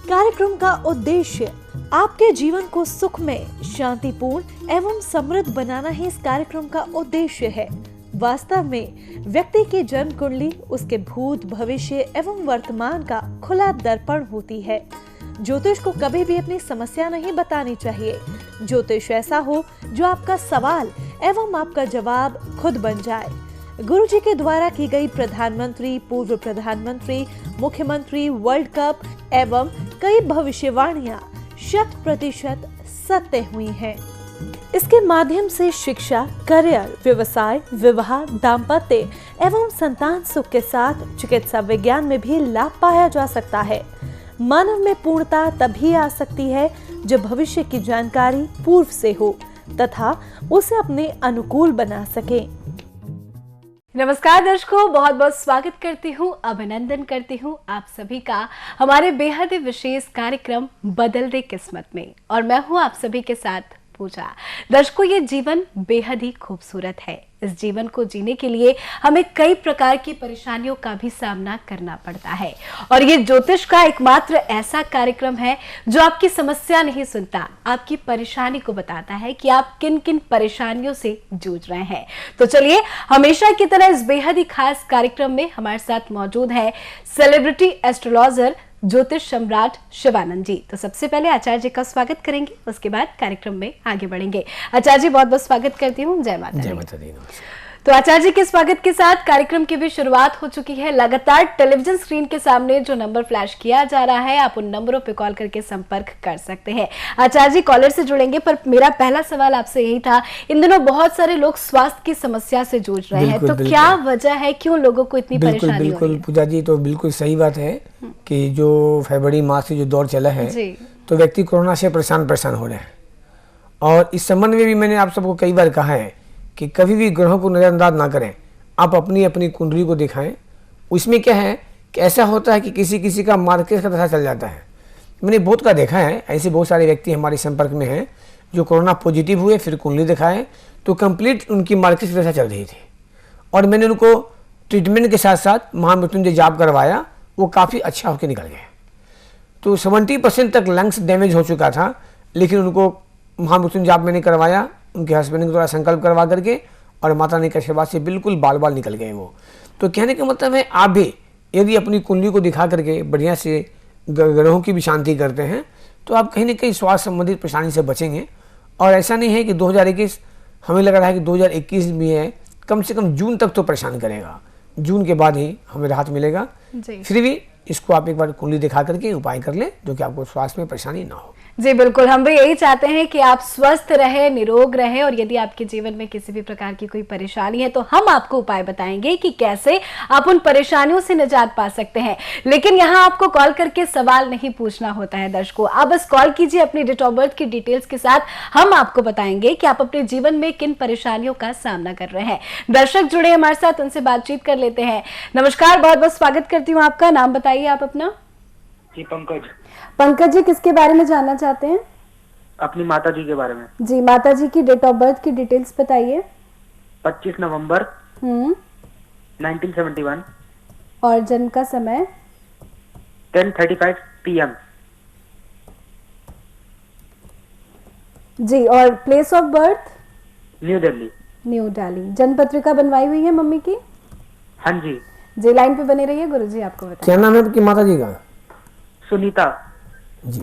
कार्यक्रम का उद्देश्य आपके जीवन को सुखमय, शांतिपूर्ण एवं समृद्ध बनाना ही इस कार्यक्रम का उद्देश्य है। वास्तव में व्यक्ति की जन्म कुंडली उसके भूत, भविष्य एवं वर्तमान का खुला दर्पण होती है। ज्योतिष को कभी भी अपनी समस्या नहीं बतानी चाहिए। ज्योतिष ऐसा हो जो आपका सवाल एवं आपका जवाब खुद बन जाए। गुरु जी के द्वारा की गई प्रधानमंत्री, पूर्व प्रधानमंत्री, मुख्यमंत्री, वर्ल्ड कप एवं कई भविष्यवाणियां 100% सत्य हुई हैं। इसके माध्यम से शिक्षा, करियर, व्यवसाय, विवाह, दाम्पत्य एवं संतान सुख के साथ चिकित्सा विज्ञान में भी लाभ पाया जा सकता है। मानव में पूर्णता तभी आ सकती है जब भविष्य की जानकारी पूर्व से हो तथा उसे अपने अनुकूल बना सके। नमस्कार दर्शकों, बहुत बहुत स्वागत करती हूँ, अभिनंदन करती हूँ आप सभी का हमारे बेहद विशेष कार्यक्रम बदल दे किस्मत में। और मैं हूँ आप सभी के साथ पूजा। दर्शकों, ये जीवन बेहद ही खूबसूरत है। इस जीवन को जीने के लिए हमें कई प्रकार की परेशानियों का भी सामना करना पड़ता है और ये ज्योतिष का एकमात्र ऐसा कार्यक्रम है जो आपकी समस्या नहीं सुनता, आपकी परेशानी को बताता है कि आप किन किन परेशानियों से जूझ रहे हैं। तो चलिए, हमेशा की तरह इस बेहद ही खास कार्यक्रम में हमारे साथ मौजूद है सेलिब्रिटी एस्ट्रोलॉजर ज्योतिष सम्राट शिवानंद जी। तो सबसे पहले आचार्य जी का स्वागत करेंगे, उसके बाद कार्यक्रम में आगे बढ़ेंगे। आचार्य जी, बहुत बहुत स्वागत करती हूँ। जय माता दी। जय माता दी। तो आचार्य जी के स्वागत के साथ कार्यक्रम की भी शुरुआत हो चुकी है। लगातार टेलीविजन स्क्रीन के सामने जो नंबर फ्लैश किया जा रहा है, आप उन नंबरों पर कॉल करके संपर्क कर सकते हैं। आचार्य जी कॉलर से जुड़ेंगे, पर मेरा पहला सवाल आपसे यही था, इन दिनों बहुत सारे लोग स्वास्थ्य की समस्या से जूझ रहे हैं, तो क्या वजह है, क्यों लोगों को इतनी परेशानी हो रही है? बिल्कुल पूजा जी, तो बिल्कुल सही बात है कि जो फरवरी माह से जो दौर चला है तो व्यक्ति कोरोना से परेशान हो रहे हैं। और इस संबंध में भी मैंने आप सबको कई बार कहा है कि कभी भी ग्रहों को नजरअंदाज ना करें, आप अपनी अपनी कुंडली को दिखाएं। उसमें क्या है कि ऐसा होता है कि किसी किसी का मार्केट का दशा चल जाता है। मैंने बहुत का देखा है, ऐसे बहुत सारे व्यक्ति हमारे संपर्क में हैं जो कोरोना पॉजिटिव हुए, फिर कुंडली दिखाए तो कंप्लीट उनकी मार्केट की दशा चल रही थी और मैंने उनको ट्रीटमेंट के साथ साथ महामृत्युंजय जाप करवाया, वो काफ़ी अच्छा होकर निकल गए। तो 70% तक लंग्स डैमेज हो चुका था, लेकिन उनको महामृत्युंजय जाप मैंने करवाया, उनके हस्बैंड के द्वारा संकल्प करवा करके, और माता रानी के आशीर्वाद से बिल्कुल बाल बाल निकल गए वो। तो कहने का मतलब है, आप भी यदि अपनी कुंडली को दिखा करके बढ़िया से ग्रहों की भी शांति करते हैं तो आप कहीं ना कहीं स्वास्थ्य संबंधित परेशानी से बचेंगे। और ऐसा नहीं है कि 2021, हमें लग रहा है कि 2021 भी है, कम से कम जून तक तो परेशान करेगा, जून के बाद ही हमें राहत मिलेगा। फिर भी इसको आप एक बार कुंडली दिखा करके उपाय कर लें जो कि आपको स्वास्थ्य में परेशानी ना हो। जी बिल्कुल, हम भी यही चाहते हैं कि आप स्वस्थ रहे, निरोग रहे, और यदि आपके जीवन में किसी भी प्रकार की कोई परेशानी है तो हम आपको उपाय बताएंगे कि कैसे आप उन परेशानियों से निजात पा सकते हैं। लेकिन यहाँ आपको कॉल करके सवाल नहीं पूछना होता है दर्शकों, आप बस कॉल कीजिए अपनी डेट ऑफ बर्थ की डिटेल्स के साथ, हम आपको बताएंगे कि आप अपने जीवन में किन परेशानियों का सामना कर रहे हैं। दर्शक जुड़े हमारे साथ, उनसे बातचीत कर लेते हैं। नमस्कार, बहुत बहुत स्वागत करती हूँ आपका। नाम बताइए आप अपना। जी पंकज। पंकज जी, किसके बारे में जानना चाहते हैं? अपनी माता जी के बारे में। जी, माता जी की डेट ऑफ बर्थ की डिटेल्स बताइए। 25 नवंबर 1971 और जन्म का समय 10:35 PM। जी, और place of birth? New Delhi. New Delhi. जन्म पत्रिका बनवाई हुई है मम्मी की? हाँ जी। जी, लाइन पे बने रहिए, गुरुजी आपको बताएं। क्या नाम है आपकी माता जी का? सुनीता जी।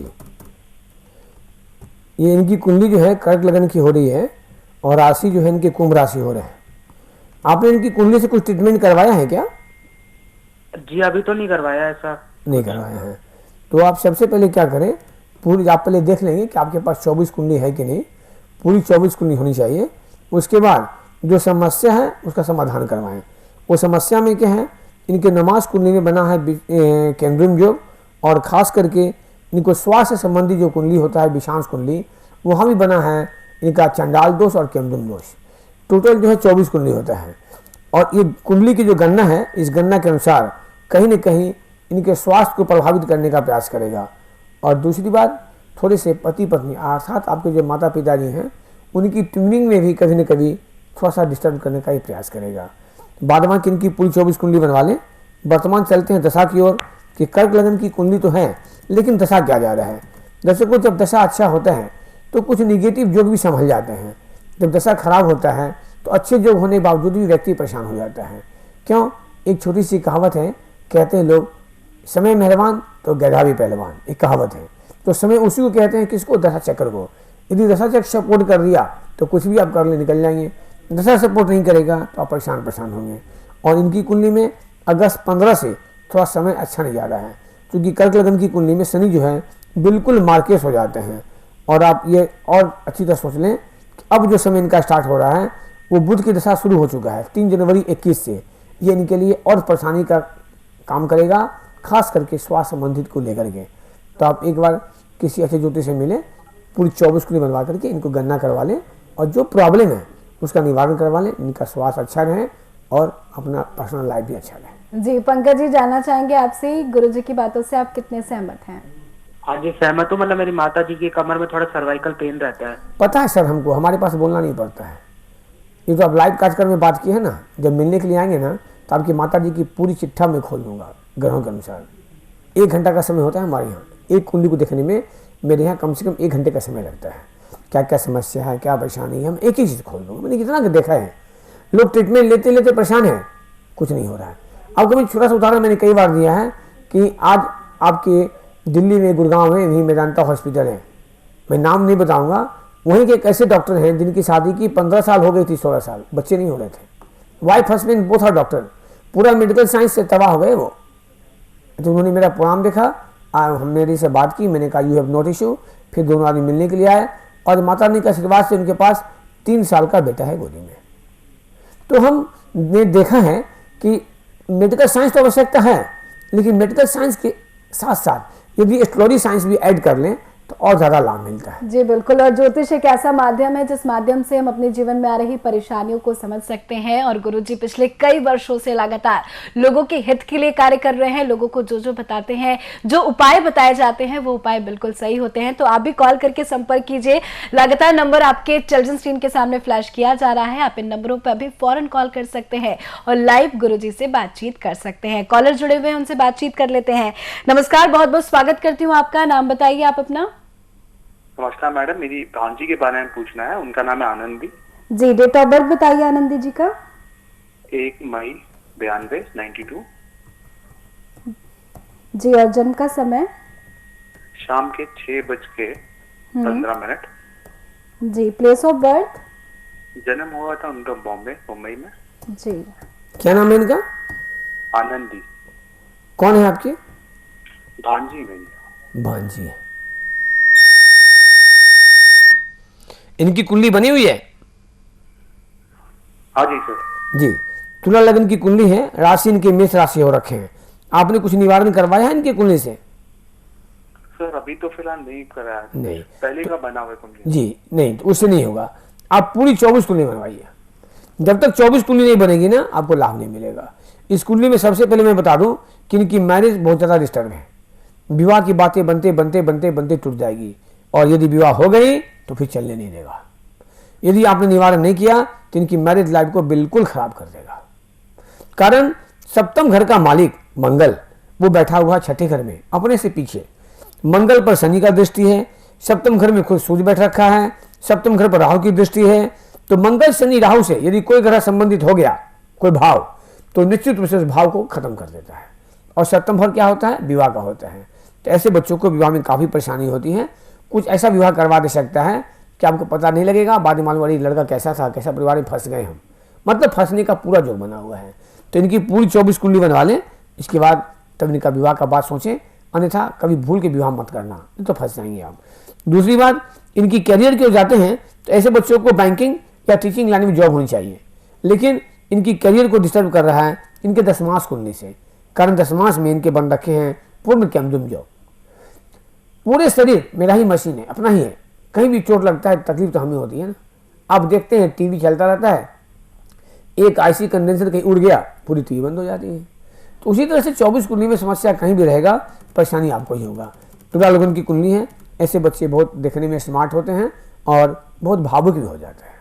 ये इनकी कुंडली जो है कर्क लगन की हो रही है और राशि जो है इनके कुंभ राशि हो रहे हैं। आपने इनकी कुंडली से कुछ ट्रीटमेंट करवाया है क्या? जी अभी तो नहीं करवाया, ऐसा नहीं करवाया है। तो आप सबसे पहले क्या करें, पूरी आप पहले देख लेंगे कि आपके पास 24 कुंडली है कि नहीं। पूरी 24 कुंडली होनी चाहिए। उसके बाद जो समस्या है उसका समाधान करवाएं। वो समस्या में क्या है, इनके नमाज कुंडली में बना है केंद्रम योग, और ख़ास करके इनको स्वास्थ्य संबंधी जो कुंडली होता है विषांश कुंडली, वहाँ भी बना है इनका चंडाल दोष और केंद्रम दोष। टोटल जो है 24 कुंडली होता है। और ये कुंडली की जो गणना है, इस गणना के अनुसार कहीं न कहीं इनके स्वास्थ्य को प्रभावित करने का प्रयास करेगा। और दूसरी बात, थोड़े से पति पत्नी अर्थात आपके जो माता पिता जी हैं, उनकी ट्यूनिंग में भी कभी न कभी थोड़ा सा डिस्टर्ब करने का ही प्रयास करेगा। बाद में इनकी पूरी 24 कुंडली बनवा लें। वर्तमान चलते हैं दशा की ओर कि कर्क लगन की कुंडली तो है, लेकिन दशा क्या जा रहा है। दर्शकों, जब दशा अच्छा होता है तो कुछ निगेटिव योग भी संभल जाते हैं। जब दशा खराब होता है तो अच्छे योग होने के बावजूद भी व्यक्ति परेशान हो जाता है। क्यों? एक छोटी सी कहावत है, कहते हैं लोग, समय मेहरबान तो गधा भी पहलवान, एक कहावत है। तो समय उसी को कहते हैं, किसको? दशा चक्र को। यदि दशा चक्र सपोर्ट कर दिया तो कुछ भी आप कर ले निकल जाएंगे, दशा सपोर्ट नहीं करेगा तो आप परेशान होंगे। और इनकी कुंडली में अगस्त 15 से थोड़ा समय अच्छा नहीं जा रहा है, क्योंकि कर्क लगन की कुंडली में शनि जो है बिल्कुल मार्केस हो जाते हैं। और आप ये और अच्छी तरह सोच लें कि अब जो समय इनका स्टार्ट हो रहा है वो बुध की दशा शुरू हो चुका है 3 जनवरी 21 से। ये इनके लिए और परेशानी का काम करेगा, खास करके स्वास्थ्य संबंधित को लेकर के। तो आप एक बार किसी अच्छे ज्योतिष से मिलें, पूरी 24 कुंडली बनवा करके इनको गणना करवा लें और जो प्रॉब्लम है उसका निवारण करवा लें। इनका स्वास्थ्य अच्छा रहे और अपना पर्सनल लाइफ भी अच्छा रहे। जी पंकज जी, जानना चाहेंगे आपसे, गुरुजी की बातों से आप कितने सहमत हैं? हाँ जी सहमत हूँ। मतलब मेरी माता जी की कमर में थोड़ा सर्वाइकल पेन रहता है। पता है सर, हमको हमारे पास बोलना नहीं पड़ता है। ये तो आप लाइव कार्यक्रम में बात की है ना, जब मिलने के लिए आएंगे ना तो आपकी माता जी की पूरी चिट्ठा में खोल दूंगा ग्रहों के अनुसार। 1 घंटा का समय होता है हमारे यहाँ, एक कुंडली को देखने में मेरे यहाँ कम से कम 1 घंटे का समय लगता है। क्या क्या समस्या है, क्या परेशानी है, हम एक ही चीज़ खोल दूँगा। मैंने कितना देखा है, लोग ट्रीटमेंट लेते लेते परेशान है, कुछ नहीं हो रहा है। अब कभी छोटा सा उदाहरण मैंने कई बार दिया है कि आज आपके दिल्ली में, गुड़गांव में भी मेदांता हॉस्पिटल है, मैं नाम नहीं बताऊंगा, वहीं के एक ऐसे डॉक्टर हैं जिनकी शादी की 15 साल हो गई थी, 16 साल बच्चे नहीं हो रहे थे। Wife husband both are doctor, पूरा मेडिकल साइंस से तबाह हो गए वो। तो उन्होंने मेरा प्रोग्राम देखा, मेरे से बात की, मैंने कहा यू हैव नॉट इशू। फिर दोनों आदमी मिलने के लिए आए और माता रानी के आशीर्वाद से उनके पास 3 साल का बेटा है गोदी में। तो हमने देखा है कि मेडिकल साइंस तो आवश्यकता है, लेकिन मेडिकल साइंस के साथ साथ यदि एस्ट्रोलॉजी साइंस भी ऐड कर लें तो और ज़्यादा लाभ मिलता है। जी बिल्कुल, और ज्योतिष एक ऐसा माध्यम है जिस माध्यम से हम अपने जीवन में आ रही परेशानियों को समझ सकते हैं। और गुरुजी पिछले कई वर्षों से लगातार लोगों के हित के लिए कार्य कर रहे हैं। लोगों को जो जो बताते हैं, जो उपाय बताए जाते हैं, वो उपाय बिल्कुल सही होते हैं। तो आप भी कॉल करके संपर्क कीजिए। लगातार नंबर आपके टेलीविजन स्क्रीन के सामने फ्लैश किया जा रहा है, आप इन नंबरों पर अभी फौरन कॉल कर सकते हैं और लाइव गुरुजी से बातचीत कर सकते हैं। कॉलर जुड़े हुए हैं, उनसे बातचीत कर लेते हैं। नमस्कार, बहुत बहुत स्वागत करती हूँ आपका। नाम बताइए आप अपना। नमस्कार मैडम, मेरी भांजी के बारे में पूछना है। उनका नाम है आनंदी। जी, डेट ऑफ बर्थ बताइए आनंदी जी का। 1 मई 92 92। जी, और जन्म का समय? शाम के 6:15। जी, प्लेस ऑफ बर्थ? जन्म हुआ था उनका मुंबई में। जी, क्या नाम है इनका? आनंदी। कौन है आपकी? भांजी मेरी। भांजी है। इनकी कुंडली बनी हुई है? हाँ जी सर। जी, तुला लगन की कुंडली है, राशि इनके मेष राशि हो रखे हैं। आपने कुछ निवारण करवाया है इनकी कुंडली से? सर अभी तो फिलहाल नहीं कराया। नहीं, पहले का बना हुआ कुंडली। जी नहीं, तो उससे नहीं होगा। आप पूरी 24 कुंडली बनवाइए। जब तक 24 कुंडली नहीं बनेगी ना, आपको लाभ नहीं मिलेगा। इस कुंडली में सबसे पहले मैं बता दूं कि इनकी मैरिज बहुत ज़्यादा डिस्टर्ब है। विवाह की बातें बनते बनते बनते बनते टूट जाएगी, और यदि विवाह हो गई तो फिर चलने नहीं देगा। यदि आपने निवारण नहीं किया तो इनकी मैरिज लाइफ को बिल्कुल खराब कर देगा। कारण सप्तम घर का मालिक मंगल, वो बैठा हुआ 6ठे घर में अपने से पीछे। मंगल पर शनि का दृष्टि है, सप्तम घर में खुद सूर्य बैठ रखा है, सप्तम घर पर राहु की दृष्टि है। तो मंगल शनि राहु से यदि कोई ग्रह संबंधित हो गया, कोई भाव, तो निश्चित रूप से उस भाव को खत्म कर देता है। और सप्तम घर क्या होता है? विवाह का होता है। तो ऐसे बच्चों को विवाह में काफ़ी परेशानी होती है। कुछ ऐसा विवाह करवा दे सकता है कि आपको पता नहीं लगेगा, बाद में मालूम वाली लड़का कैसा था, कैसा परिवार में फंस गए हम। मतलब फंसने का पूरा जोग बना हुआ है। तो इनकी पूरी 24 कुंडली बनवा लें, इसके बाद तब इनका विवाह का बात सोचें, अन्यथा कभी भूल के विवाह मत करना, नहीं तो फंस जाएंगे आप। दूसरी बात, इनकी करियर के जाते हैं तो ऐसे बच्चों को बैंकिंग या टीचिंग लाइन में जॉब होनी चाहिए, लेकिन इनकी करियर को डिस्टर्ब कर रहा है इनके दशमांश कुंडली से। कारण दशमांश में इनके बन रखे हैं पूर्ण कैमजुम जॉब। पूरे शरीर मेरा ही मशीन है, अपना ही है, कहीं भी चोट लगता है तकलीफ तो हमें होती है ना। आप देखते हैं टीवी चलता रहता है, एक आईसी कंडेंसर कहीं उड़ गया, पूरी टीवी बंद हो जाती है। तो उसी तरह से 24 कुंडली में समस्या कहीं भी रहेगा, परेशानी आपको ही होगा। तुला लगन की कुंडली है, ऐसे बच्चे बहुत देखने में स्मार्ट होते हैं और बहुत भावुक भी हो जाते हैं।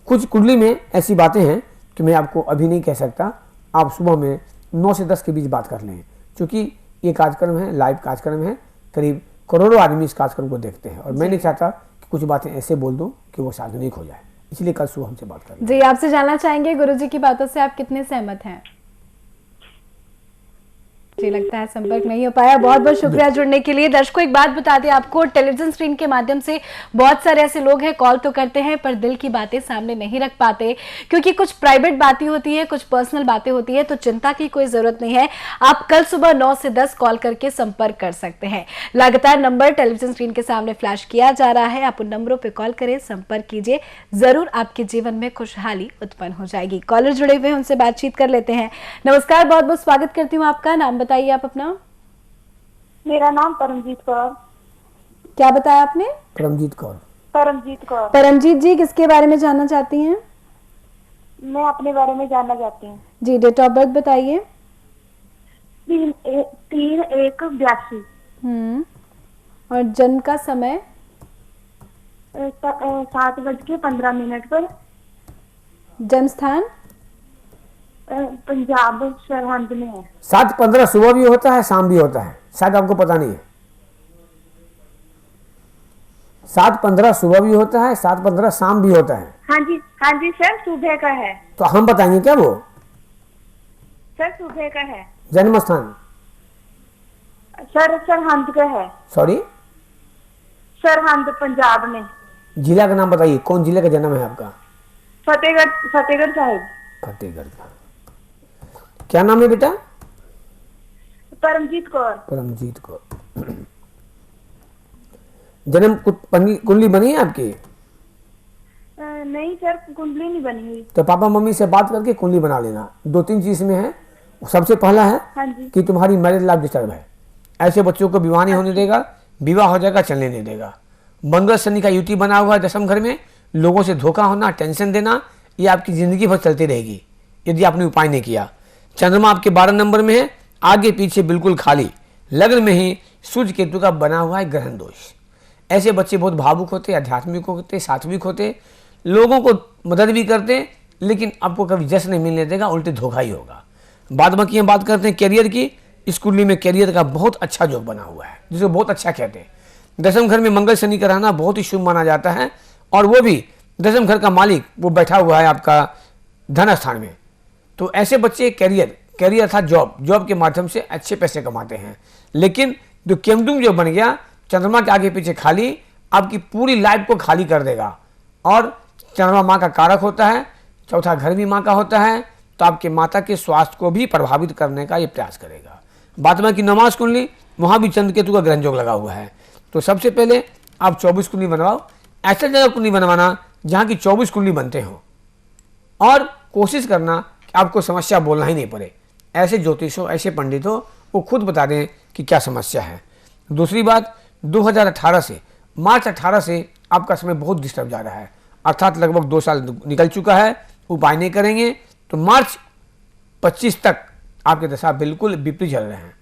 कुछ कुंडली में ऐसी बातें हैं कि मैं आपको अभी नहीं कह सकता, आप सुबह में 9 से 10 के बीच बात कर लें, क्योंकि ये कार्यक्रम है, लाइव कार्यक्रम है, करीब करोड़ों आदमी इस कार्यक्रम को देखते हैं और मैं नहीं चाहता कि कुछ बातें ऐसे बोल दूं कि वो सार्वजनिक हो जाए, इसलिए कल सुबह हमसे बात करें। जी, आपसे जानना चाहेंगे गुरुजी की बातों से आप कितने सहमत हैं? जी, लगता है संपर्क नहीं हो पाया। बहुत बहुत शुक्रिया जुड़ने के लिए। दर्शकों, एक बात बता दें आपको, टेलीविजन स्क्रीन के माध्यम से बहुत सारे ऐसे लोग हैं, कॉल तो करते हैं पर दिल की बातें सामने नहीं रख पाते, क्योंकि कुछ प्राइवेट बातें होती है, कुछ पर्सनल बातें होती है। तो चिंता की कोई जरूरत नहीं है, आप कल सुबह 9 से 10 कॉल करके संपर्क कर सकते हैं। लगातार नंबर टेलीविजन स्क्रीन के सामने फ्लैश किया जा रहा है, आप उन नंबरों पर कॉल करें, संपर्क कीजिए, जरूर आपके जीवन में खुशहाली उत्पन्न हो जाएगी। कॉलर जुड़े हुए हैं, उनसे बातचीत कर लेते हैं। नमस्कार, बहुत बहुत स्वागत करती हूँ आपका। नाम बताइए आप अपना। मेरा नाम परमजीत कौर। क्या बताया आपने? परमजीत कौर। परमजीत कौर। परमजीत जी, किसके बारे में जानना चाहती हैं? मैं अपने बारे में जानना चाहती हूँ। जी, डेट ऑफ बर्थ बताइए। 3/1/82। और जन्म का समय? 7:15 पर। जन्म स्थान? पंजाब सरहंद में है। 7:15 सुबह भी होता है, शाम भी होता है, शायद आपको पता नहीं है। 7:15 सुबह भी होता है, 7:15 शाम भी होता है। हाँ जी सर, सुबह का है। तो हम बताएंगे क्या वो? सर सुबह का है। जन्म स्थान? सर सरहंद का है। सॉरी? सरहंद पंजाब में। जिला का नाम बताइए, कौन जिले का जन्म है आपका? फतेहगढ़ साहिब। फतेहगढ़ का। क्या नाम है बेटा? परमजीत कौर। परमजीत कौर। जन्म कुंडली बनी है आपकी? नहीं सर, कुंडली नहीं बनी हुई। तो पापा मम्मी से बात करके कुंडली बना लेना। 2-3 चीज में है। सबसे पहला है हाँ जी। कि तुम्हारी मैरिज लाइफ डिस्टर्ब है, ऐसे बच्चों को विवाह नहीं होने देगा, विवाह हो जाएगा चलने नहीं देगा। बंधुआ शनि का युति बना हुआ है दशम घर में, लोगों से धोखा होना, टेंशन देना, ये आपकी जिंदगी भर चलती रहेगी यदि आपने उपाय नहीं किया। चंद्रमा आपके 12 नंबर में है, आगे पीछे बिल्कुल खाली, लग्न में ही सूर्य केतु का बना हुआ है ग्रहण दोष। ऐसे बच्चे बहुत भावुक होते, आध्यात्मिक होते, सात्विक होते, लोगों को मदद भी करते, लेकिन आपको कभी जश्न नहीं मिलने देगा, उल्टे धोखा ही होगा। बाद बाकी हम बात करते हैं कैरियर की। इस कुंडली में कैरियर का बहुत अच्छा योग बना हुआ है, जिसको बहुत अच्छा कहते हैं। दशम घर में मंगल शनि का रहना बहुत ही शुभ माना जाता है, और वो भी दशम घर का मालिक वो बैठा हुआ है आपका धन स्थान में। तो ऐसे बच्चे कैरियर अर्थात जॉब के माध्यम से अच्छे पैसे कमाते हैं। लेकिन जो केमडूम जो बन गया, चंद्रमा के आगे पीछे खाली, आपकी पूरी लाइफ को खाली कर देगा। और चंद्रमा माँ का कारक होता है, चौथा घर भी माँ का होता है, तो आपके माता के स्वास्थ्य को भी प्रभावित करने का ये प्रयास करेगा। बात में की नमाज कुंडली, वहाँ भी चंद्र केतु का ग्रहण योग लगा हुआ है। तो सबसे पहले आप 24 कुंडली बनवाओ। ऐसा जगह कुंडली बनवाना जहाँ की 24 कुंडली बनते हो, और कोशिश करना कि आपको समस्या बोलना ही नहीं पड़े। ऐसे ज्योतिष हो, ऐसे पंडित हो, वो खुद बता दें कि क्या समस्या है। दूसरी बात, 2018 से मार्च 18 से आपका समय बहुत डिस्टर्ब जा रहा है, अर्थात लगभग 2 साल निकल चुका है। उपाय नहीं करेंगे तो मार्च 25 तक आपके दशा बिल्कुल विपरीत चल रहे हैं,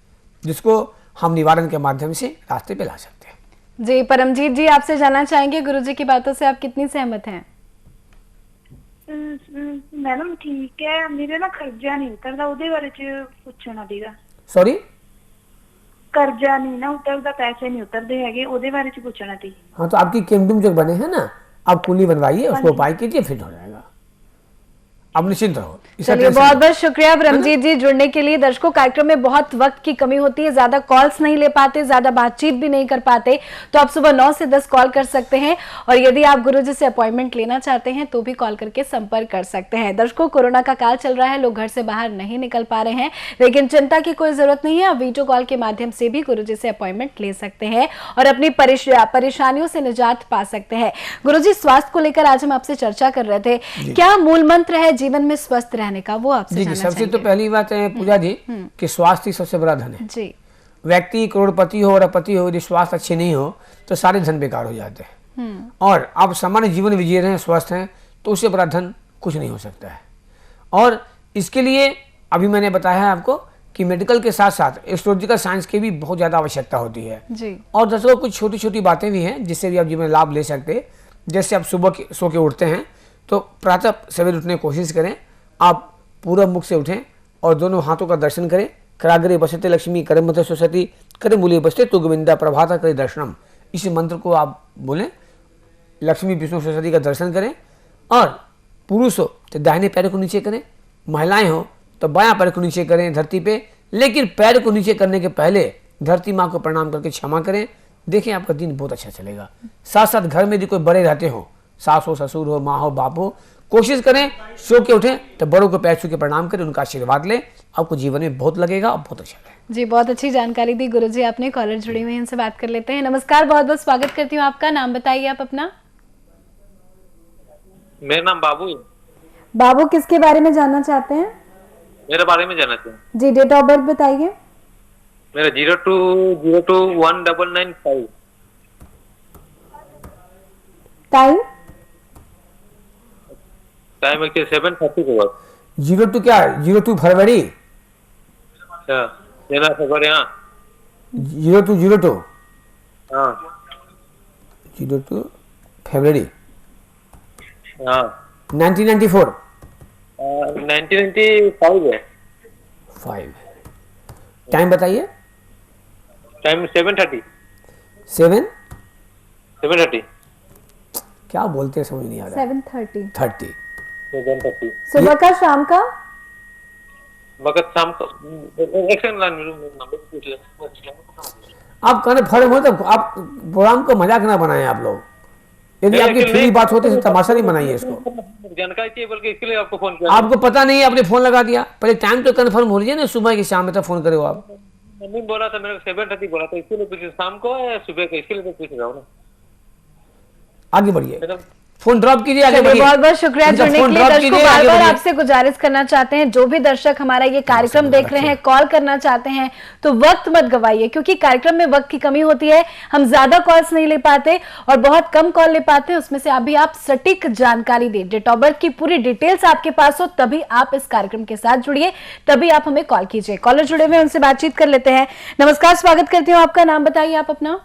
जिसको हम निवारण के माध्यम से रास्ते पे ला सकते हैं। जी, परमजीत जी, आपसे जानना चाहेंगे गुरुजी की बातों से आप कितनी सहमत हैं? मैडम ठीक है, मेरे ना कर्जा नहीं उतरदा, ਉਹਦੇ ਬਾਰੇ ਚ ਪੁੱਛਣਾ ਸੀਗਾ। सॉरी? कर्जा नहीं ना उतरदा, पैसे नहीं उतरदे हैगे, ਉਹਦੇ ਬਾਰੇ ਚ ਪੁੱਛਣਾ ਸੀ। हाँ, तो आपकी केमडूम जो बने हैं ना, आप कुंडली बनवाइए, उसको उपाय कीजिए, फिट हो जाएगा। अब निश्चिंत रहो। चलिए, बहुत बहुत शुक्रिया रमजीत जी जुड़ने के लिए। दर्शकों, कार्यक्रम में बहुत वक्त की कमी होती है, ज्यादा कॉल्स नहीं ले पाते, ज्यादा बातचीत भी नहीं कर पाते, तो आप सुबह 9 से 10 कॉल कर सकते हैं। और यदि आप गुरुजी से अपॉइंटमेंट लेना चाहते हैं तो भी कॉल करके संपर्क कर सकते हैं। दर्शकों, कोरोना का काल चल रहा है, लोग घर से बाहर नहीं निकल पा रहे हैं, लेकिन चिंता की कोई जरूरत नहीं है। आप वीडियो कॉल के माध्यम से भी गुरुजी से अपॉइंटमेंट ले सकते हैं और अपनी परेशानियों से निजात पा सकते हैं। गुरुजी, स्वास्थ्य को लेकर आज हम आपसे चर्चा कर रहे थे, क्या मूल मंत्र है जीवन में स्वस्थ रहने का, वो आपसे जानना सबसे चाहेंगे। तो पहली बात है पूजा जी कि स्वास्थ्य सबसे बड़ा धन है जी। व्यक्ति करोड़पति हो, अरबपति हो, यदि स्वास्थ्य अच्छे नहीं हो तो सारे धन बेकार हो जाते हैं। और आप सामान्य जीवन में जी रहे हैं, स्वस्थ हैं, तो उससे बड़ा धन कुछ नहीं हो सकता है। और इसके लिए अभी मैंने बताया है आपको कि मेडिकल के साथ साथ एस्ट्रोलॉजिकल साइंस की भी बहुत ज़्यादा आवश्यकता होती है जी। और दरअसल कुछ छोटी छोटी बातें भी हैं जिससे भी आप जीवन में लाभ ले सकते हैं। जैसे आप सुबह सो के उठते हैं तो प्रातः सवेरे उठने की कोशिश करें, आप पूरब मुख से उठें और दोनों हाथों का दर्शन करें, कराग्रे बसते लक्ष्मी करम मध्य सरस्वती करे मूल्य बसते तो गोविंदा प्रभाता करे दर्शनम। इस मंत्र को आप बोलें, लक्ष्मी विष्णु सरस्वती का दर्शन करें। और पुरुष हो तो दाहिने पैर को नीचे करें, महिलाएं हो तो बायां पैर को नीचे करें धरती पे, लेकिन पैर को नीचे करने के पहले धरती माँ को प्रणाम करके क्षमा करें। देखें आपका दिन बहुत अच्छा चलेगा। साथ साथ घर में यदि कोई बड़े रहते हो, सास हो, ससुर हो, माँ हो, बाप हो, कोशिश करें सो के उठें तो बड़ों को पैर छू के प्रणाम करें, उनका आशीर्वाद लें। आपको जीवन में बहुत लगेगा और बहुत अच्छा लगेगा। जी, बहुत अच्छी जानकारी दी गुरुजी आपने। कॉलर जुड़े हुए हैं, इनसे बात कर लेते हैं। नमस्कार, बहुत बहुत स्वागत करती हूँ आपका। नाम बताइए आप अपना। मेरा नाम बाबू है। बाबू, किसके बारे में जानना चाहते हैं? मेरे बारे में जानना चाहिए जी, डेट ऑफ बर्थ बताइए। मेरा 02021995। टाइम? टाइम है 7:30 के बाद। 02 क्या है? 02 फरवरी। अच्छा, मेरा फरवरी। हाँ 02 हाँ 02 फरवरी हाँ 1994। 1995 है। 5 टाइम बताइए। टाइम 7:30। 7:30 7:30। क्या बोलते हैं समझ नहीं आ रहा। 7:30। 30 7:30। सुबह का, शाम का? वक्त शाम को। एक सेकंड लाइन नंबर पूछ ले। आप कहने फर्क हो तो आप प्रोग्राम को मजाक ना बनाएं आप लोग। यदि आपकी फ्री बात होती है तो तमाशा नहीं बनाइए इसको। जानकारी चाहिए बल्कि इसके लिए आपको फोन किया। आपको पता नहीं है, आपने फोन लगा दिया। पहले टाइम तो कंफर्म हो लीजिए ना, सुबह की शाम में तो फोन करे हो आप। मम्मी बोला था, मेरे को 7:30 बोला था, इसके लिए पूछ शाम को या सुबह को, इसके लिए तो पूछ रहा हूँ ना। आगे बढ़िए, फोन ड्रॉप कीजिए, आगे चलिए, बढ़िए। बहुत बहुत शुक्रिया इनका जुड़ने के फोन लिए। ड्रॉप दर्शकों, कीजिए, बार आगे बार बढ़िए। आपसे गुजारिश करना चाहते हैं, जो भी दर्शक हमारा ये कार्यक्रम देख रहे हैं, कॉल करना चाहते हैं तो वक्त मत गवाइए, क्योंकि कार्यक्रम में वक्त की कमी होती है। हम ज्यादा कॉल्स नहीं ले पाते और बहुत कम कॉल ले पाते हैं। उसमें से अभी आप सटीक जानकारी दें, डेट ऑफ बर्थ की पूरी डिटेल्स आपके पास हो, तभी आप इस कार्यक्रम के साथ जुड़िए, तभी आप हमें कॉल कीजिए। कॉलर जुड़े हुए, उनसे बातचीत कर लेते हैं। नमस्कार, स्वागत करती हूँ आपका। नाम बताइए आप अपना।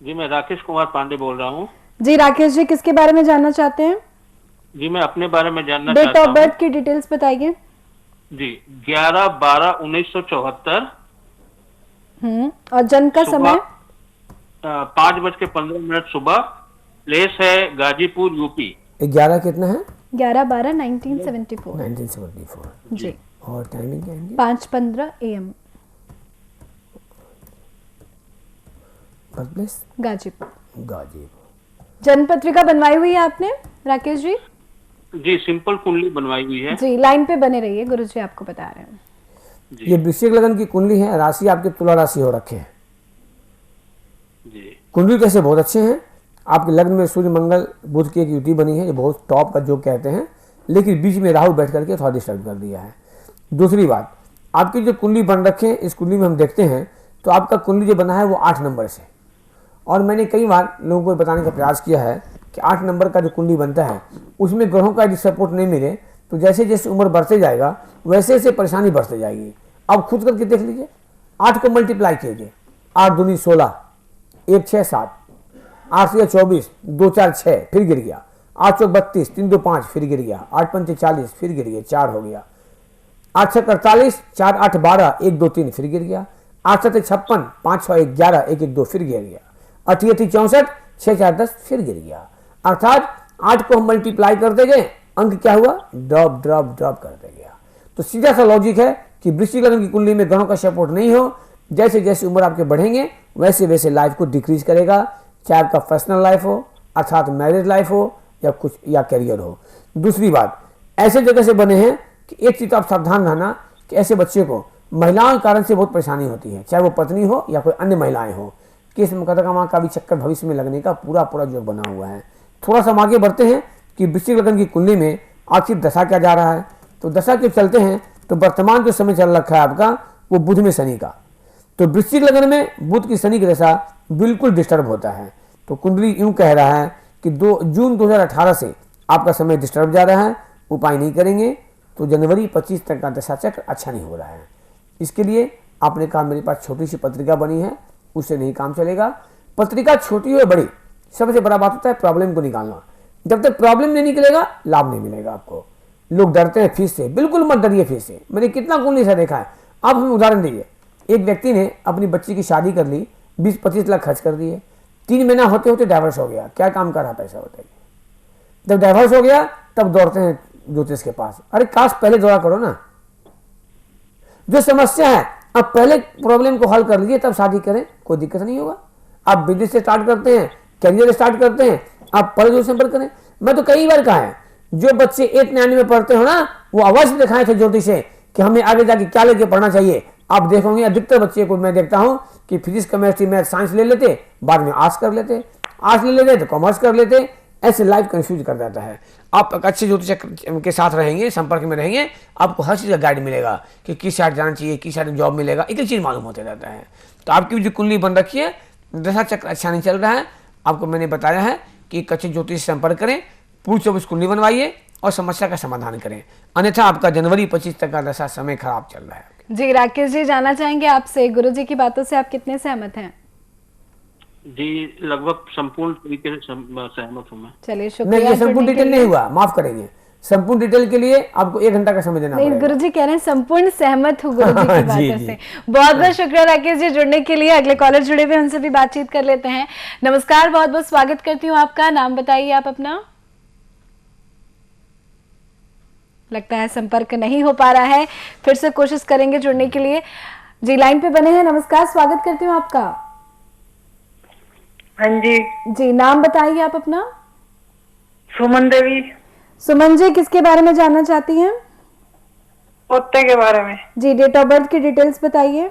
जी, मैं राकेश कुमार पांडे बोल रहा हूँ। जी राकेश जी, किसके बारे में जानना चाहते हैं? जी, मैं अपने बारे में जानना डेट चाहता ऑफ हूँ। बर्थ की डिटेल्स बताइए। जी, 11/12/1974। और जन्म का समय? 5:15 सुबह। प्लेस है गाजीपुर, यूपी। 11 कितना है? 11/12/1974। 1974 जी। और टाइमिंग क्या है? 5:15 AM। Birth place Ghazipur. Ghazipur. जन्म पत्रिका बनवाई हुई है आपने राकेश जी? जी, सिंपल कुंडली बनवाई हुई है। जी, लाइन पे बने रहिए, गुरु जी आपको बता रहे हैं। ये वृश्चिक लगन की कुंडली है, राशि आपके तुला राशि हो रखे हैं। जी, कुंडली कैसे बहुत अच्छे हैं। आपके लग्न में सूर्य मंगल बुध की एक युति बनी है, ये बहुत टॉप का जो कहते हैं, लेकिन बीच में राहु बैठ करके थोड़ा डिस्टर्ब कर दिया है। दूसरी बात, आपकी जो कुंडली बन रखे हैं, इस कुंडली में हम देखते हैं तो आपका कुंडली जो बना है वो 8 नंबर से। और मैंने कई बार लोगों को बताने का प्रयास किया है कि 8 नंबर का जो कुंडली बनता है उसमें ग्रहों का यदि सपोर्ट नहीं मिले तो जैसे जैसे उम्र बढ़ते जाएगा वैसे वैसे परेशानी बढ़ते जाएगी। आप खुद करके देख लीजिए, 8 को मल्टीप्लाई कीजिए, 8 दूनी 16, 1 6 7, 8 या 24, 2 4 6, फिर गिर गया, 8 चौक 32, 3 2 5, फिर गिर गया, 8 पंचे 40, फिर गिर गया, 4 हो गया, 8 6 48, 4 8 12, 1 2 3, फिर गिर गया, 8 7 56, 5 6 11, 1 1 2, फिर गिर गया, 8 8 64, 6 4 10, फिर गिर गया। अर्थात 8 को हम मल्टीप्लाई करते गए, अंक क्या हुआ? ड्रॉप ड्रॉप ड्रॉप करते गया। तो सीधा सा लॉजिक है कि वृश्चिक लग्न की कुंडली में ग्रहों का सपोर्ट नहीं हो, जैसे जैसे उम्र आपके बढ़ेंगे वैसे वैसे लाइफ को डिक्रीज करेगा, चाहे आपका पर्सनल लाइफ हो अर्थात मैरिज लाइफ हो या कुछ या करियर हो। दूसरी बात, ऐसे जगह से बने हैं कि एक चीज आप सावधान रहना कि ऐसे बच्चे को महिलाओं के कारण से बहुत परेशानी होती है, चाहे वो पत्नी हो या कोई अन्य महिलाएं हो। केस मुकदमा का भी चक्कर भविष्य में लगने का पूरा पूरा योग बना हुआ है। थोड़ा सा हम आगे बढ़ते हैं कि वृश्चिक लग्न की कुंडली में आखिर दशा क्या जा रहा है। तो दशा के चलते हैं तो वर्तमान जो समय चल रखा है आपका वो बुध में शनि का। तो वृश्चिक लग्न में बुध की शनि की दशा बिल्कुल डिस्टर्ब होता है। तो कुंडली यूं कह रहा है कि 2 जून 2018 से आपका समय डिस्टर्ब जा रहा है, उपाय नहीं करेंगे तो जनवरी 25 तक का दशा चक्र अच्छा नहीं हो रहा है। इसके लिए आपने कहा मेरे पास छोटी सी पत्रिका बनी है, उससे नहीं काम चलेगा। पत्रिका छोटी हो बड़ी, सबसे बड़ा बात होता है प्रॉब्लम को निकालना। जब तक प्रॉब्लम नहीं निकलेगा लाभ नहीं मिलेगा आपको। लोग डरते हैं फीस से, बिल्कुल मत डरिए फीस से। मैंने कितना कुंडली से देखा है, आप हमें उदाहरण दीजिए, एक व्यक्ति ने अपनी बच्ची की शादी कर ली, 20-25 लाख खर्च कर दिए, 3 महीना होते होते डाइवर्स हो गया, क्या काम कर रहा पैसा होता है? जब डाइवर्स हो गया तब दौड़ते हैं ज्योतिष के पास। अरे काश पहले दौड़ा करो ना, जो समस्या है अब पहले प्रॉब्लम को हल कर लीजिए तब शादी करें, कोई दिक्कत नहीं होगा। आप बिजनेस से स्टार्ट करते हैं, करियर स्टार्ट करते हैं, आप पहले जो संपर्क करें। मैं तो कई बार कहा है, जो बच्चे 8-9 में पढ़ते हो ना, वो अवश्य दिखाए थे ज्योतिष से कि हमें आगे जाके क्या लेके पढ़ना चाहिए। आप देखोगे अधिकतर बच्चे को मैं देखता हूं कि फिजिक्स, केमिस्ट्री, मैथ, साइंस ले लेते, बाद में आर्ट्स कर लेते, आर्ट्स ले लेते तो कॉमर्स कर लेते, ऐसे लाइफ कंफ्यूज कर जाता है। आप अच्छे ज्योतिष के साथ रहेंगे, संपर्क में रहेंगे, आपको हर चीज़ का गाइड मिलेगा कि किस साइड जाना चाहिए, किस साइड जॉब मिलेगा, एक चीज़ मालूम होते रहता है। तो आपकी जो कुंडली बन रखी है, दशा चक्र अच्छा नहीं चल रहा है, आपको मैंने बताया है कि एक अच्छे ज्योतिष से संपर्क करें, पूरी 24 कुंडली बनवाइए और समस्या का समाधान करें, अन्यथा आपका जनवरी 25 तक का दशा समय खराब चल रहा है। जी राकेश जी, जानना चाहेंगे आपसे, गुरुजी की बातों से आप कितने सहमत हैं? जी लगभग संपूर्ण तरीके से सहमत हूँ मैं। चलिए नहीं, शुक्रिया। ये संपूर्ण डिटेल नहीं हुआ, माफ करेंगे, संपूर्ण डिटेल के लिए आपको 1 घंटा का समय देना नहीं, पड़ेगा। गुरुजी कह रहे हैं संपूर्ण सहमत हूँ गुरुजी की जी, बातों जी। से। बहुत बहुत शुक्रिया राकेश जी जुड़ने के लिए। अगले कॉलर जुड़े हुए, उनसे भी बातचीत कर लेते हैं। नमस्कार, बहुत बहुत स्वागत करती हूँ आपका। नाम बताइए आप अपना। लगता है संपर्क नहीं हो पा रहा है, फिर से कोशिश करेंगे जुड़ने के लिए। जी लाइन पे बने हैं, नमस्कार, स्वागत करती हूँ आपका। हाँ जी। जी नाम बताइए आप अपना। सुमन देवी। सुमन जी, किसके बारे में जानना चाहती हैं? पोते के बारे में। जी डेट ऑफ बर्थ की डिटेल्स बताइए।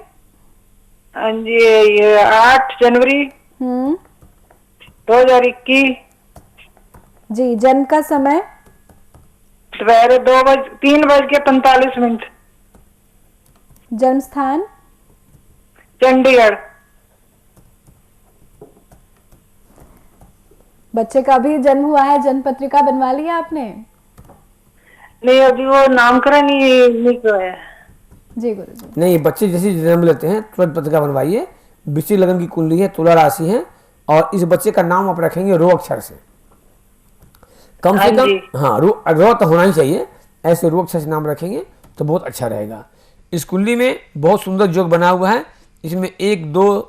हाँ जी, ये 8 जनवरी 2021। जी जन्म का समय? सवेरे 3:45। जन्म स्थान? चंडीगढ़। बच्चे का अभी जन्म हुआ है, जन्म पत्रिका बनवा लिया आपने? नहीं, अभी वो नामकरण ही नहीं हुआ। जी गुरुजी। नहीं, बच्चे जैसे जन्म लेते हैं तुरंत पत्रिका बनवाइए। वृश्चिक लग्न की कुंडली है, तुला राशि है, और इस बच्चे का नाम आप रखेंगे रो अक्षर से, कम से कम। हाँ, रो तो होना ही चाहिए, ऐसे रो अक्षर से नाम रखेंगे तो बहुत अच्छा रहेगा। इस कुंडली में बहुत सुंदर योग बना हुआ है, इसमें 1, 2,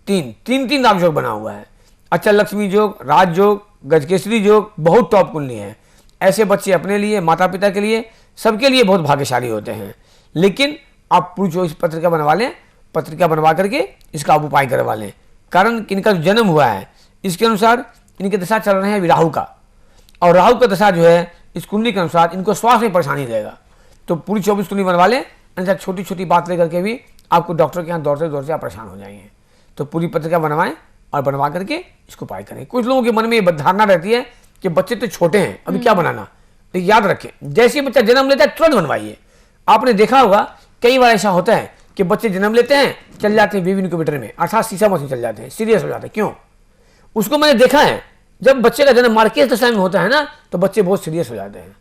3 राग योग बना हुआ है। अच्छा लक्ष्मी योग, राज योग, गजकेसरी योग, बहुत टॉप कुंडली है। ऐसे बच्चे अपने लिए, माता पिता के लिए, सबके लिए बहुत भाग्यशाली होते हैं। लेकिन आप पूछो, इस पत्रिका बनवा लें, पत्रिका बनवा करके इसका आप उपाय करवा लें। कारण कि इनका जो जन्म हुआ है इसके अनुसार इनके दशा चल रहे हैं राहु का, और राहु का दशा जो है इस कुंडली के अनुसार इनको श्वास में परेशानी रहेगा। तो पूरी 24 कुंडली बनवा लें, अन्यथा छोटी छोटी बात लेकर के भी आपको डॉक्टर के यहाँ दौड़ते दौड़ते आप परेशान हो जाएंगे। तो पूरी पत्रिका बनवाएं और बनवा करके इसको उपाय करें। कुछ लोगों के मन में ये धारणा रहती है कि बच्चे तो छोटे हैं, अभी क्या बनाना। तो याद रखें, जैसे ही बच्चा जन्म लेता है तुरंत बनवाइए। आपने देखा होगा कई बार ऐसा होता है कि बच्चे जन्म लेते हैं, चल जाते हैं बेबी इनक्यूबेटर में, अर्थात शीशा मशीन चल जाते हैं, सीरियस हो जाते हैं। क्यों? उसको मैंने देखा है, जब बच्चे का जन्म मार्केज दशा में होता है ना, तो बच्चे बहुत सीरियस हो जाते हैं।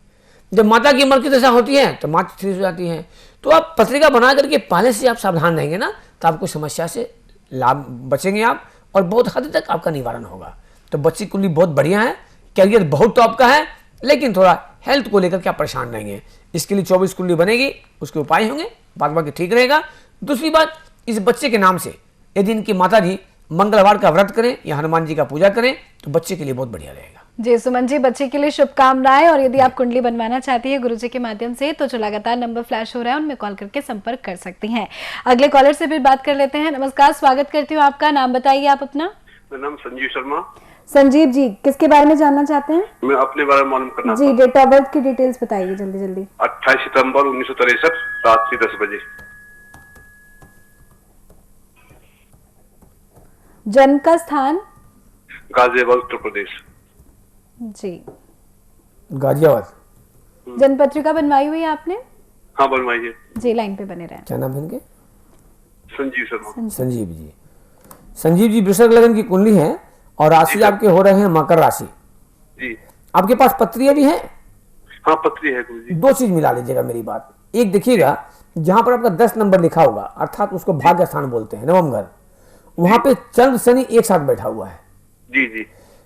जब माता की मर की दशा होती है तो माता सीरियस हो जाती है। तो आप पत्रिका बना करके पहले से आप सावधान रहेंगे ना, तो आपको समस्या से लाभ बचेंगे आप, और बहुत हद तक आपका निवारण होगा। तो बच्ची कुंडली बहुत बढ़िया है, कैरियर बहुत टॉप का है, लेकिन थोड़ा हेल्थ को लेकर के आप परेशान रहेंगे। इसके लिए 24 कुंडली बनेगी, उसके उपाय होंगे, बाद बाकी ठीक रहेगा। दूसरी बात, इस बच्चे के नाम से यदि इनकी माता जी मंगलवार का व्रत करें या हनुमान जी का पूजा करें तो बच्चे के लिए बहुत बढ़िया रहेगा। जी सुमन जी, बच्चे के लिए शुभकामनाएं। और यदि आप कुंडली बनवाना चाहती है गुरुजी के माध्यम से, तो जो लगातार नंबर फ्लैश हो रहा है उनमें कॉल करके संपर्क कर सकती हैं। अगले कॉलर से फिर बात कर लेते हैं। नमस्कार, स्वागत करती हूँ आपका। नाम बताइए आप अपना। मेरा नाम संजीव शर्मा। संजीव जी, किसके बारे में जानना चाहते हैं? मैं अपने बारे में मालूम करना जी डेट ऑफ बर्थ की डिटेल्स बताइए जल्दी जल्दी। 28 सितंबर 1963 रात्रि 10 बजे। जन्म का स्थान? गाजियाबाद, उत्तर प्रदेश। जी। गाजियाबाद। जन्म पत्रिका बनवाई हुई है आपने? हाँ बनवाइए। जी लाइन पे बने रहें। क्या नाम है इनके? संजीव शर्मा। संजीव जी। संजीव जी वृषभ लग्न की कुंडली है और राशि आपके हो रहे हैं मकर राशि। जी। आपके पास पत्रियां भी हैं? हाँ पत्री है गुरुजी। 2 चीज मिला लीजिएगा मेरी बात। एक देखिएगा, जहां पर आपका 10 नंबर लिखा होगा, अर्थात उसको भाग्य स्थान बोलते हैं, नवम घर, वहां पे चंद्र शनि एक साथ बैठा हुआ है। जी जी।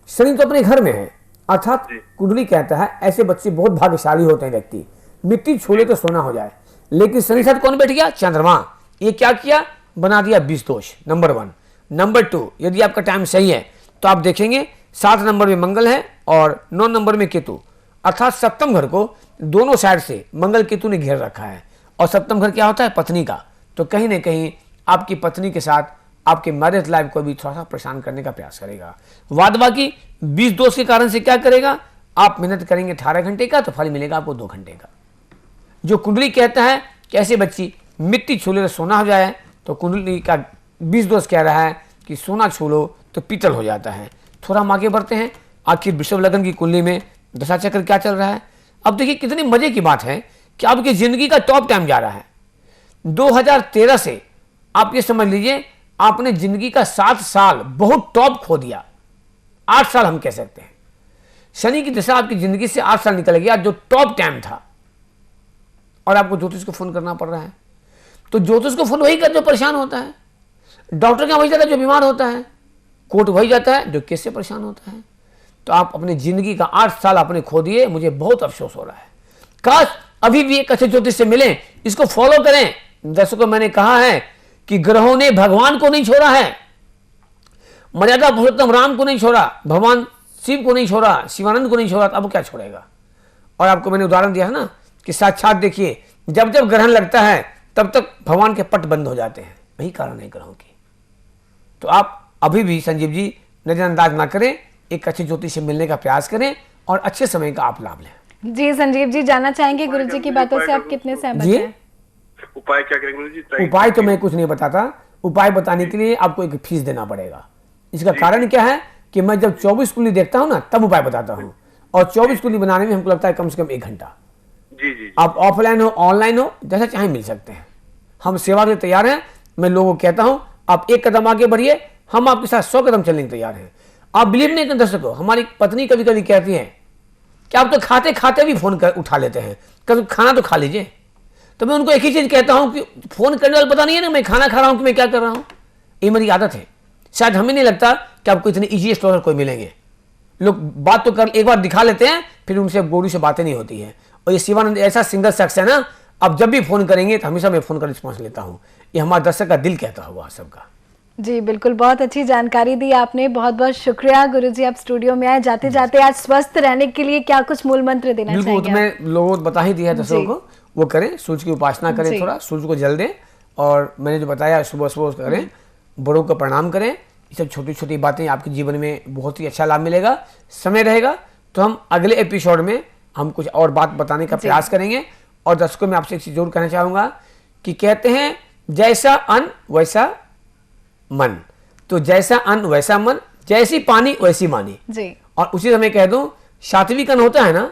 शनि तो अपने घर में है, अर्थात कुंडली कहता है ऐसे बच्चे बहुत भाग्यशाली होते हैं। व्यक्ति मिट्टी छू ले तो सोना हो जाए, लेकिन शनि साथ कौन बैठ गया? चंद्रमा। ये क्या किया, बना दिया 20 दोष, नंबर 1। नंबर 2, यदि आपका टाइम सही है तो आप देखेंगे 7 नंबर में मंगल है और 9 नंबर में केतु, अर्थात सप्तम घर को दोनों साइड से मंगल केतु ने घेर रखा है। और सप्तम घर क्या होता है, पत्नी का। तो कहीं ना कहीं आपकी पत्नी के साथ आपके मैरिज लाइफ को भी थोड़ा सा परेशान करने का प्रयास करेगा। वाद बाकी 20 दोष के कारण से क्या करेगा, आप मेहनत करेंगे 18 घंटे का तो फल मिलेगा आपको 2 घंटे का। जो कुंडली कहता है कि ऐसे बच्ची मिट्टी छू ले तो सोना हो जाए, तो कुंडली का 20 दोष कह रहा है कि सोना छू लो तो पीतल हो जाता है। थोड़ा हम आगे बढ़ते हैं, आखिर वृषभ लग्न की कुंडली में दशा चक्र क्या चल रहा है। अब देखिए कितनी मजे की बात है कि आपकी जिंदगी का टॉप टाइम जा रहा है। 2013 से आप ये समझ लीजिए आपने जिंदगी का 7 साल बहुत टॉप खो दिया, 8 साल हम कह सकते हैं। शनि की दशा आपकी जिंदगी से 8 साल निकल गया जो टॉप टाइम था, और आपको ज्योतिष को फोन करना पड़ रहा है। तो ज्योतिष को फोन वही कर जो परेशान होता है, डॉक्टर के यहाँ वही जाता है जो बीमार होता है, कोर्ट वही जाता है जो केस से परेशान होता है। तो आप अपनी जिंदगी का 8 साल आपने खो दिए, मुझे बहुत अफसोस हो रहा है। काश अभी भी एक अच्छे ज्योतिष से मिलें, इसको फॉलो करें। दर्शकों, मैंने कहा है कि ग्रहों ने भगवान को नहीं छोड़ा है, मर्यादा पुरुषोत्तम राम को नहीं छोड़ा, भगवान शिव को नहीं छोड़ा, शिवानंद को नहीं छोड़ा, तो अब क्या छोड़ेगा। और आपको मैंने उदाहरण दिया है ना कि साक्षात देखिए जब जब ग्रहण लगता है तब तक भगवान के पट बंद हो जाते हैं, वही कारण है ग्रहों की। तो आप अभी भी संजीव जी नजरअंदाज ना करें, एक अच्छे ज्योतिष से मिलने का प्रयास करें और अच्छे समय का आप लाभ लें। जी संजीव जी, जानना चाहेंगे गुरुजी की बातों से आप कितने सहमत हैं? उपाय क्या करेंगे गुरुजी? उपाय तो मैं कुछ नहीं बताता, उपाय बताने के लिए आपको एक फीस देना पड़ेगा। इसका कारण क्या है कि मैं जब 24 कुंडली देखता हूं ना तब उपाय बताता हूं, और 24 कुंडली बनाने में हमको लगता है कम से कम 1 घंटा। जी। आप ऑफलाइन हो ऑनलाइन हो जैसा चाहे मिल सकते हैं, हम सेवा के लिए तैयार हैं। मैं लोगों को कहता हूं आप 1 कदम आगे बढ़िए, हम आपके साथ 100 कदम चलने के तैयार हैं। आप बिलीव नहीं करते दर्शकों, हमारी पत्नी कभी कभी कहती है कि आप तो खाते खाते भी फोन उठा लेते हैं, कभी खाना तो खा लीजिए। तो मैं उनको एक ही चीज कहता हूं कि फोन करने वाला पता नहीं है ना मैं खाना खा रहा हूं कि मैं क्या कर रहा हूं, ये मेरी आदत है। शायद हमें नहीं लगता कि आपको इतने इजी स्टोर कोई मिलेंगे। लोग बात तो कर एक बार दिखा लेते हैं, फिर उनसे गोरू से बातें नहीं होती है। और ये शिवानंद ऐसा सिंगल शख्स है ना, आप जब भी फोन करेंगे तो हमेशा मैं फोन का रिस्पॉन्स लेता हूँ। ये हमारा दर्शक का दिल कहता हुआ सबका। जी बिल्कुल, बहुत अच्छी जानकारी दी आपने, बहुत बहुत शुक्रिया गुरुजी। आप स्टूडियो में आए, जाते जाते आज स्वस्थ रहने के लिए क्या कुछ मूल मंत्र देना चाहेंगे? बिल्कुल, मैं लोगों को बता ही दिया दर्शकों को, वो करें, सूर्य की उपासना करें, थोड़ा सूर्य को जल दें, और मैंने जो बताया सुबह सुबह करें, बड़ों को प्रणाम करें। ये सब छोटी छोटी बातें आपके जीवन में बहुत ही अच्छा लाभ मिलेगा। समय रहेगा तो हम अगले एपिसोड में हम कुछ और बात बताने का प्रयास करेंगे। और दर्शकों में आपसे एक चीज जरूर कहना चाहूंगा कि कहते हैं जैसा अन्न वैसा मन, तो जैसा अन्न वैसा मन, जैसी पानी वैसी मानी जी। और उसी समय कह दूं सात्विक अन्न होता है ना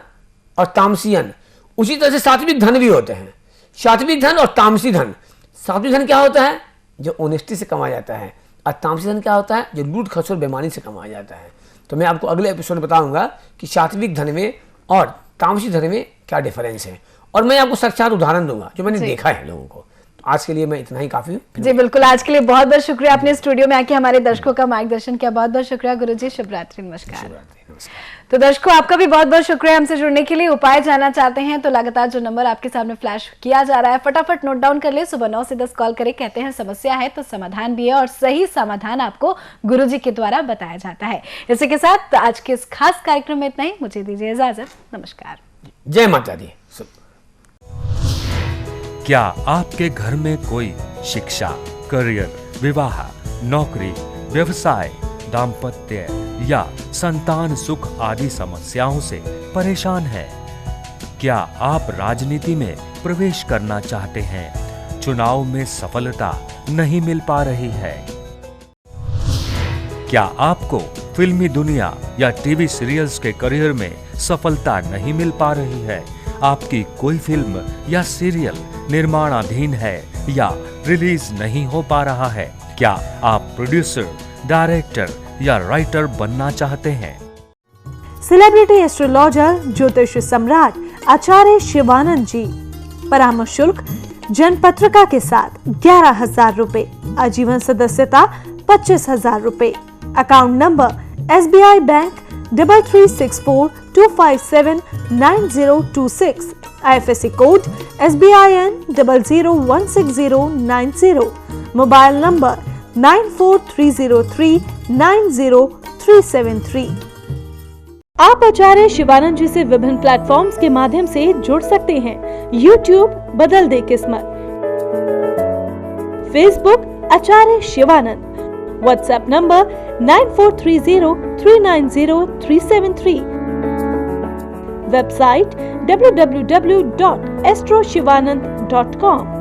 और तामसी अन्न, उसी तरह से सात्विक धन भी होते हैं। सात्विक धन और तामसी धन, सात्विक धन क्या होता है जो ऑनेस्टी से कमाया जाता है, और तामसी धन क्या होता है जो लूट खसोट बेईमानी से कमाया जाता है। तो मैं आपको अगले एपिसोड में बताऊंगा कि सात्विक धन में और तामसी धन में क्या डिफरेंस है, और मैं आपको साक्षात उदाहरण दूंगा जो मैंने देखा है लोगों को। तो आज के लिए मैं इतना ही काफी हूँ। जी बिल्कुल, आज के लिए बहुत बहुत शुक्रिया, आपने स्टूडियो में आके हमारे दर्शकों का मार्गदर्शन किया। बहुत बहुत शुक्रिया गुरुजी, शुभ रात्रि, नमस्कार। तो दर्शकों आपका भी बहुत बहुत शुक्रिया हमसे जुड़ने के लिए। उपाय जानना चाहते हैं तो लगातार जो नंबर आपके सामने फ्लैश किया जा रहा है फटाफट नोट डाउन कर ले। सुबह 9 से 10 कॉल करें। कहते हैं समस्या है तो समाधान भी है, और सही समाधान आपको गुरुजी के द्वारा बताया जाता है। इसी के साथ आज के इस खास कार्यक्रम में इतना ही, मुझे दीजिए इजाजत, नमस्कार। जय माता दी। क्या आपके घर में कोई शिक्षा, करियर, विवाह, नौकरी, व्यवसाय, दाम्पत्य या संतान सुख आदि समस्याओं से परेशान है? क्या आप राजनीति में प्रवेश करना चाहते हैं, चुनाव में सफलता नहीं मिल पा रही है? क्या आपको फिल्मी दुनिया या टीवी सीरियल्स के करियर में सफलता नहीं मिल पा रही है? आपकी कोई फिल्म या सीरियल निर्माणाधीन है या रिलीज नहीं हो पा रहा है? क्या आप प्रोड्यूसर, डायरेक्टर या राइटर बनना चाहते हैं? सेलिब्रिटी एस्ट्रोलॉजर ज्योतिष सम्राट आचार्य शिवानंद जी, परामर्श शुल्क जनपत्रिका के साथ 11,000 रुपए, आजीवन सदस्यता 25,000 रुपए। Account number SBI bank 336425799026। IFSC code SBIN 001690, mobile number 9430390373। आप आचार्य शिवानंद जी से विभिन्न प्लेटफॉर्म्स के माध्यम से जुड़ सकते हैं। YouTube बदल दे किस्मत, Facebook Acharya Shivanand, WhatsApp number 9430390373, website www.astroshivanand.com।